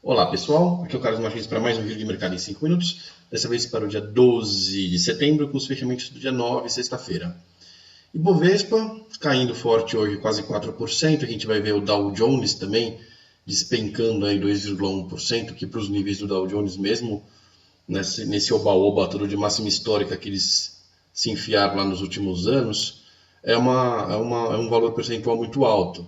Olá pessoal, aqui é o Carlos Martins para mais um vídeo de mercado em 5 minutos, dessa vez para o dia 12 de setembro, com os fechamentos do dia 9, sexta-feira. Ibovespa caindo forte hoje, quase 4%, a gente vai ver o Dow Jones também despencando aí 2,1%, que para os níveis do Dow Jones mesmo, nesse oba-oba todo de máxima histórica que eles se enfiaram lá nos últimos anos, é um valor percentual muito alto,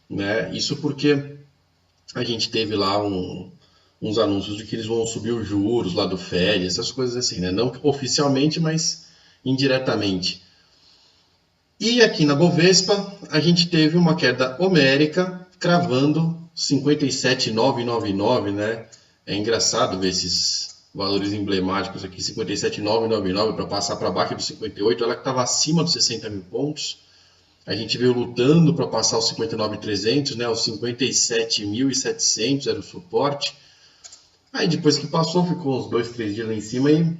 né? Isso porque a gente teve lá uns anúncios de que eles vão subir os juros lá do Fed, essas coisas assim, né? Não oficialmente, mas indiretamente. E aqui na Bovespa, a gente teve uma queda homérica, cravando 57,999, né? É engraçado ver esses valores emblemáticos aqui, 57,999 para passar para baixo dos 58, ela que estava acima dos 60 mil pontos. A gente veio lutando para passar os 59.300, né? Os 57.700 era o suporte. Aí depois que passou, ficou uns 2, 3 dias lá em cima e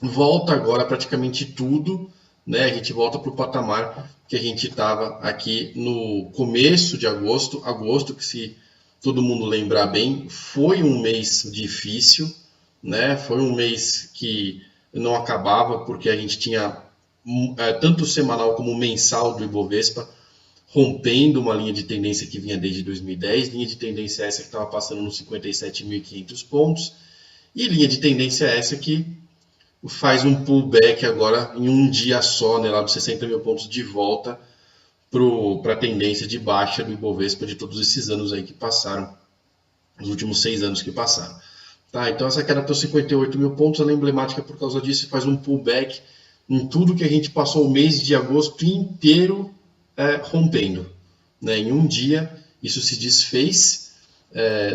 volta agora praticamente tudo, né? A gente volta para o patamar que a gente estava aqui no começo de agosto. Agosto, que se todo mundo lembrar bem, foi um mês difícil, né? Foi um mês que não acabava porque a gente tinha tanto semanal como mensal do Ibovespa rompendo uma linha de tendência que vinha desde 2010, linha de tendência essa que estava passando nos 57.500 pontos, e linha de tendência essa que faz um pullback agora em um dia só, né, lá dos 60 mil pontos de volta para a tendência de baixa do Ibovespa de todos esses anos aí que passaram, os últimos 6 anos que passaram. Tá, então essa queda até os 58 mil pontos ela é emblemática por causa disso, faz um pullback em tudo que a gente passou o mês de agosto inteiro rompendo. Né? Em um dia isso se desfez,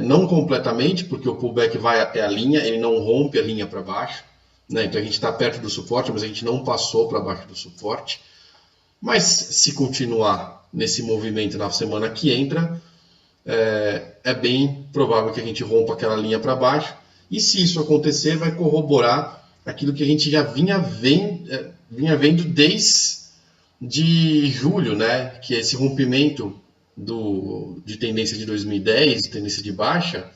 não completamente, porque o pullback vai até a linha, ele não rompe a linha para baixo. Né? Então a gente está perto do suporte, mas a gente não passou para baixo do suporte. Mas se continuar nesse movimento na semana que entra, é bem provável que a gente rompa aquela linha para baixo. E se isso acontecer, vai corroborar aquilo que a gente já vinha vendo desde julho, né? Que é esse rompimento de tendência de 2010, tendência de baixa,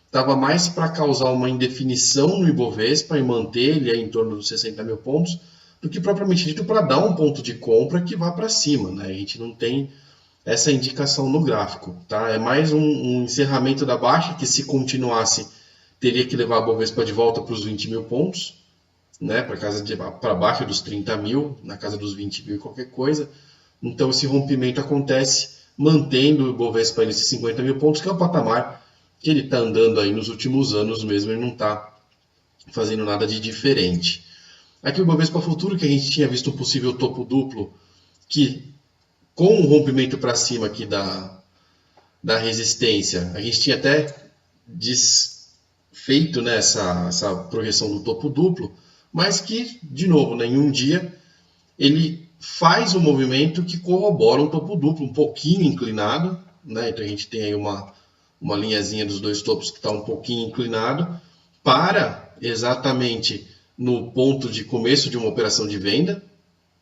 estava mais para causar uma indefinição no Ibovespa e manter ele em torno dos 60 mil pontos, do que propriamente dito para dar um ponto de compra que vá para cima. Né? A gente não tem essa indicação no gráfico. Tá? É mais um encerramento da baixa, que se continuasse, teria que levar a Bovespa de volta para os 20 mil pontos, né? Para baixo dos 30 mil, na casa dos 20 mil e qualquer coisa. Então esse rompimento acontece mantendo o Bovespa nesses 50 mil pontos, que é o patamar que ele está andando aí nos últimos anos mesmo, ele não está fazendo nada de diferente. Aqui o Bovespa Futuro, que a gente tinha visto um possível topo duplo, que com o rompimento para cima aqui da resistência, a gente tinha até desfeito, né, essa projeção do topo duplo, mas que, de novo, né, em um dia, ele faz um movimento que corrobora um topo duplo, um pouquinho inclinado, né? Então a gente tem aí uma linhazinha dos dois topos que está um pouquinho inclinado, para exatamente no ponto de começo de uma operação de venda,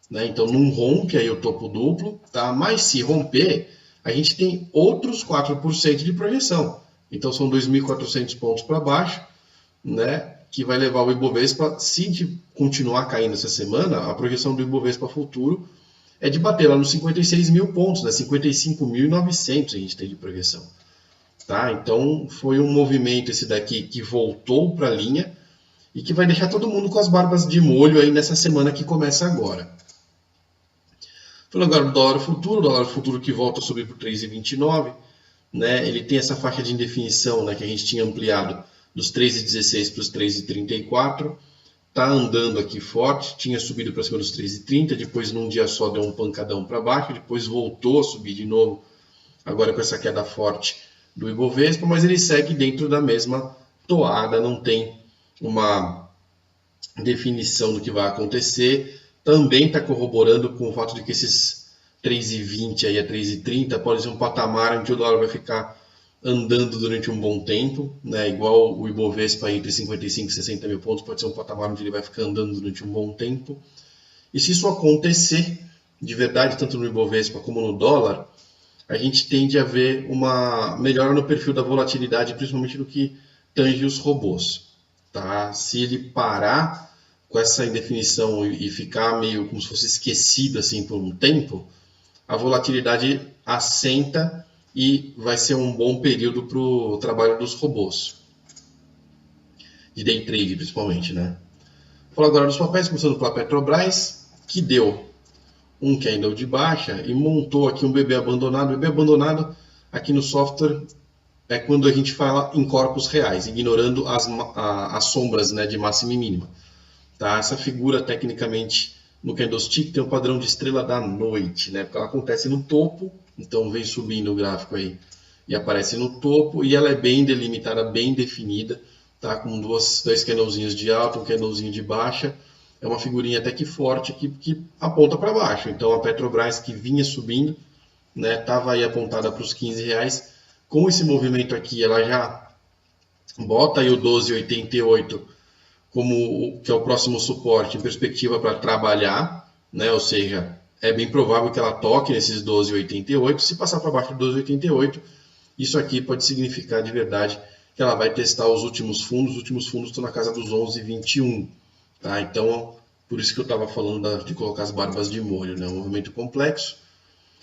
né? Então não rompe aí o topo duplo, tá? Mas se romper, a gente tem outros 4% de projeção. Então são 2.400 pontos para baixo, né? Que vai levar o Ibovespa, se continuar caindo essa semana, a projeção do Ibovespa futuro é de bater lá nos 56 mil pontos, né? 55.900 a gente tem de projeção. Tá? Então foi um movimento esse daqui que voltou para a linha e que vai deixar todo mundo com as barbas de molho aí nessa semana que começa agora. Falando agora do dólar futuro que volta a subir para 3,29, né? Ele tem essa faixa de indefinição, né, que a gente tinha ampliado dos 3,16 para os 3,34, está andando aqui forte, tinha subido para cima dos 3,30, depois num dia só deu um pancadão para baixo, depois voltou a subir de novo, agora com essa queda forte do Ibovespa, mas ele segue dentro da mesma toada, não tem uma definição do que vai acontecer. Também está corroborando com o fato de que esses 3,20 aí a 3,30 pode ser um patamar onde o dólar vai ficar andando durante um bom tempo, né? Igual o Ibovespa entre 55 e 60 mil pontos, pode ser um patamar onde ele vai ficar andando durante um bom tempo. E se isso acontecer de verdade, tanto no Ibovespa como no dólar, a gente tende a ver uma melhora no perfil da volatilidade, principalmente no que tange os robôs. Tá? Se ele parar com essa indefinição e ficar meio como se fosse esquecido assim por um tempo, a volatilidade assenta e vai ser um bom período para o trabalho dos robôs, de day trade principalmente, né? Vou falar agora dos papéis, começando pela Petrobras, que deu um candle de baixa e montou aqui um bebê abandonado. Bebê abandonado aqui no software é quando a gente fala em corpos reais, ignorando as sombras, né, de máxima e mínima. Tá? Essa figura, tecnicamente, no candlestick tem um padrão de estrela da noite, né? Porque ela acontece no topo, então vem subindo o gráfico aí e aparece no topo, e ela é bem delimitada, bem definida, tá? Com dois candlezinhos de alta, um candlezinho de baixa. É uma figurinha até que forte que aponta para baixo. Então a Petrobras, que vinha subindo, né, estava aí apontada para os R$ 15. Com esse movimento aqui, ela já bota aí o 12,88 como que é o próximo suporte em perspectiva para trabalhar, né? Ou seja, é bem provável que ela toque nesses 12,88. Se passar para baixo do 12,88, isso aqui pode significar de verdade que ela vai testar os últimos fundos. Os últimos fundos estão na casa dos 11,21. Tá? Então, por isso que eu estava falando de colocar as barbas de molho, né? Um movimento complexo.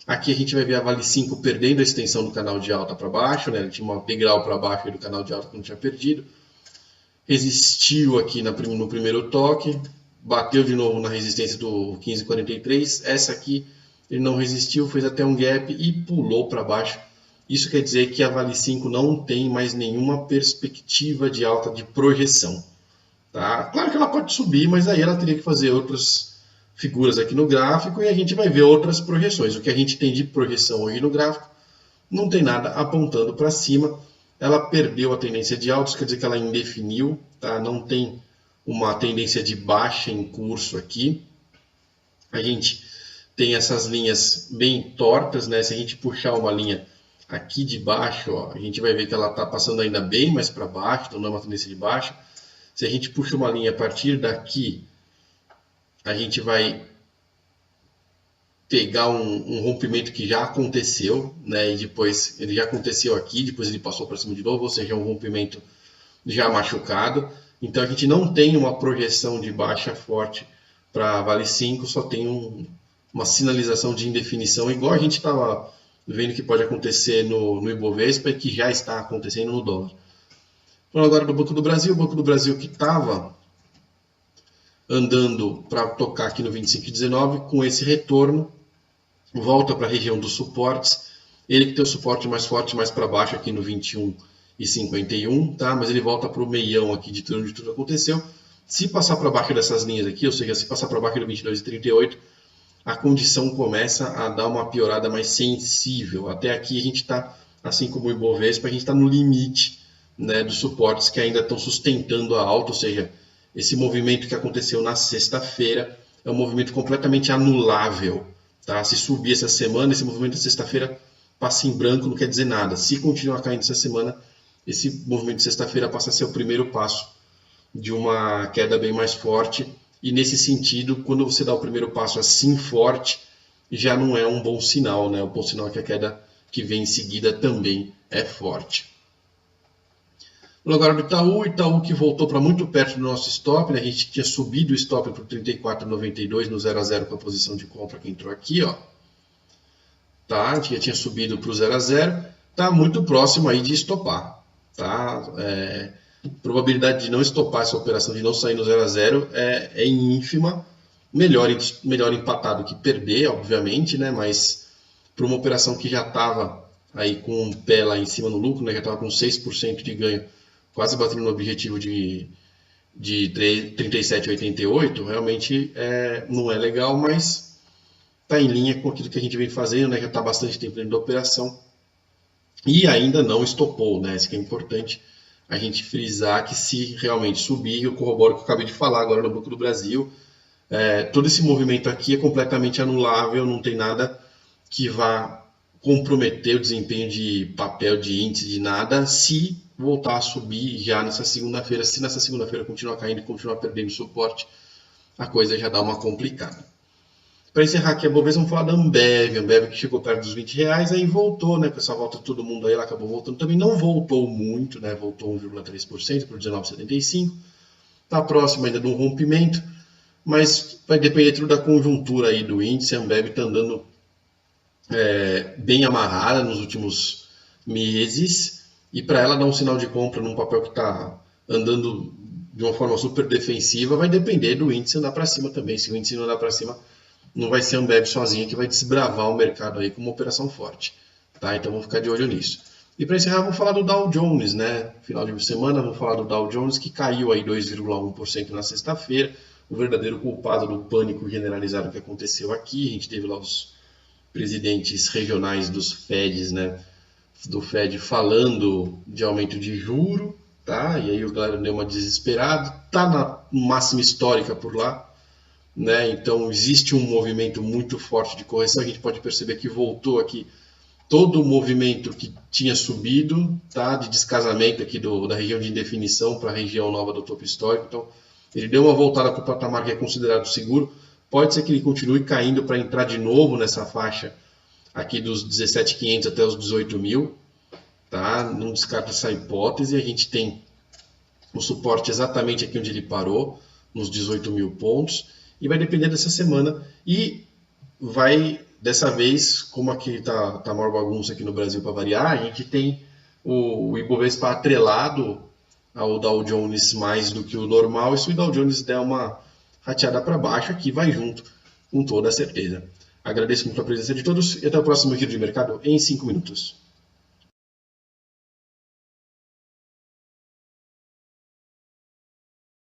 Aqui a gente vai ver a Vale 5 perdendo a extensão do canal de alta para baixo, né? Ele tinha um degrau para baixo do canal de alta que não tinha perdido. Resistiu aqui no primeiro toque, bateu de novo na resistência do 15,43. Essa aqui ele não resistiu, fez até um gap e pulou para baixo. Isso quer dizer que a Vale 5 não tem mais nenhuma perspectiva de alta de projeção. Tá? Claro que ela pode subir, mas aí ela teria que fazer outras figuras aqui no gráfico e a gente vai ver outras projeções. O que a gente tem de projeção hoje no gráfico não tem nada apontando para cima. Ela perdeu a tendência de altos, quer dizer que ela indefiniu, tá? Não tem uma tendência de baixa em curso aqui. A gente tem essas linhas bem tortas, né? Se a gente puxar uma linha aqui de baixo, ó, a gente vai ver que ela está passando ainda bem mais para baixo, então não é uma tendência de baixa. Se a gente puxa uma linha a partir daqui, a gente vai pegar um rompimento que já aconteceu, né? E depois ele já aconteceu aqui, depois ele passou para cima de novo, ou seja, um rompimento já machucado. Então a gente não tem uma projeção de baixa forte para Vale 5, só tem uma sinalização de indefinição, igual a gente estava vendo que pode acontecer no Ibovespa e que já está acontecendo no dólar. Falando agora do Banco do Brasil, o Banco do Brasil que estava andando para tocar aqui no 25,19, com esse retorno, volta para a região dos suportes. Ele que tem o suporte mais forte, mais para baixo aqui no 21,51, tá? Mas ele volta para o meião aqui de tudo onde tudo aconteceu. Se passar para baixo dessas linhas aqui, ou seja, se passar para baixo do 22,38, a condição começa a dar uma piorada mais sensível. Até aqui a gente está, assim como o Ibovespa, a gente está no limite, né, dos suportes que ainda estão sustentando a alta, ou seja, esse movimento que aconteceu na sexta-feira é um movimento completamente anulável. Tá? Se subir essa semana, esse movimento de sexta-feira passa em branco, não quer dizer nada. Se continuar caindo essa semana, esse movimento de sexta-feira passa a ser o primeiro passo de uma queda bem mais forte. E nesse sentido, quando você dá o primeiro passo assim forte, já não é um bom sinal, né? O bom sinal é que a queda que vem em seguida também é forte. Agora do Itaú que voltou para muito perto do nosso stop, né? A gente tinha subido o stop para o 34,92 no 0 a 0 com a posição de compra que entrou aqui, ó. Tá? A gente já tinha subido para o 0 a 0, tá muito próximo aí de estopar, tá? Probabilidade de não estopar essa operação, de não sair no 0 a 0 é ínfima, melhor empatado que perder, obviamente, né? Mas para uma operação que já estava aí com um pé lá em cima no lucro, né? Já estava com 6% de ganho, quase batendo no objetivo de 37,88, realmente não é legal, mas está em linha com aquilo que a gente vem fazendo, né? Já está bastante tempo dentro da operação e ainda não estopou, né? Isso que é importante a gente frisar, que se realmente subir, eu corroboro o que eu acabei de falar agora no Banco do Brasil, todo esse movimento aqui é completamente anulável, não tem nada que vá comprometer o desempenho de papel, de índice, de nada, se voltar a subir já nessa segunda-feira. Se nessa segunda-feira continuar caindo e continuar perdendo suporte, a coisa já dá uma complicada. Para encerrar aqui a Bovespa, vamos falar da Ambev. A Ambev que chegou perto dos R$ 20, aí voltou, né? Com essa volta de todo mundo aí, ela acabou voltando também. Não voltou muito, né? Voltou 1,3% para 19,75. Está próximo ainda de um rompimento, mas vai depender tudo da conjuntura aí do índice. A Ambev está andando bem amarrada nos últimos meses, e para ela dar um sinal de compra num papel que está andando de uma forma super defensiva, vai depender do índice andar para cima também. Se o índice não andar para cima, não vai ser a Ambev sozinha que vai desbravar o mercado aí com uma operação forte. Tá? Então vamos ficar de olho nisso. E para encerrar, vamos falar do Dow Jones, né? Final de semana, vamos falar do Dow Jones, que caiu aí 2,1% na sexta-feira. O verdadeiro culpado do pânico generalizado que aconteceu aqui. A gente teve lá os presidentes regionais dos Feds, né? Do Fed falando de aumento de juro, tá? E aí o galera deu uma desesperada. Tá na máxima histórica por lá, né? Então existe um movimento muito forte de correção. A gente pode perceber que voltou aqui todo o movimento que tinha subido, tá, de descasamento aqui da região de indefinição para a região nova do topo histórico. Então, ele deu uma voltada para o patamar que é considerado seguro. Pode ser que ele continue caindo para entrar de novo nessa faixa aqui dos 17.500 até os 18.000. Tá? Não descarta essa hipótese. A gente tem o suporte exatamente aqui onde ele parou, nos 18.000 pontos. E vai depender dessa semana. E vai... Dessa vez, como aqui tá maior bagunça aqui no Brasil para variar, a gente tem o Ibovespa atrelado ao Dow Jones mais do que o normal, e se o Dow Jones der uma rateada para baixo, aqui vai junto, com toda a certeza. Agradeço muito a presença de todos e até o próximo Giro de Mercado em 5 minutos.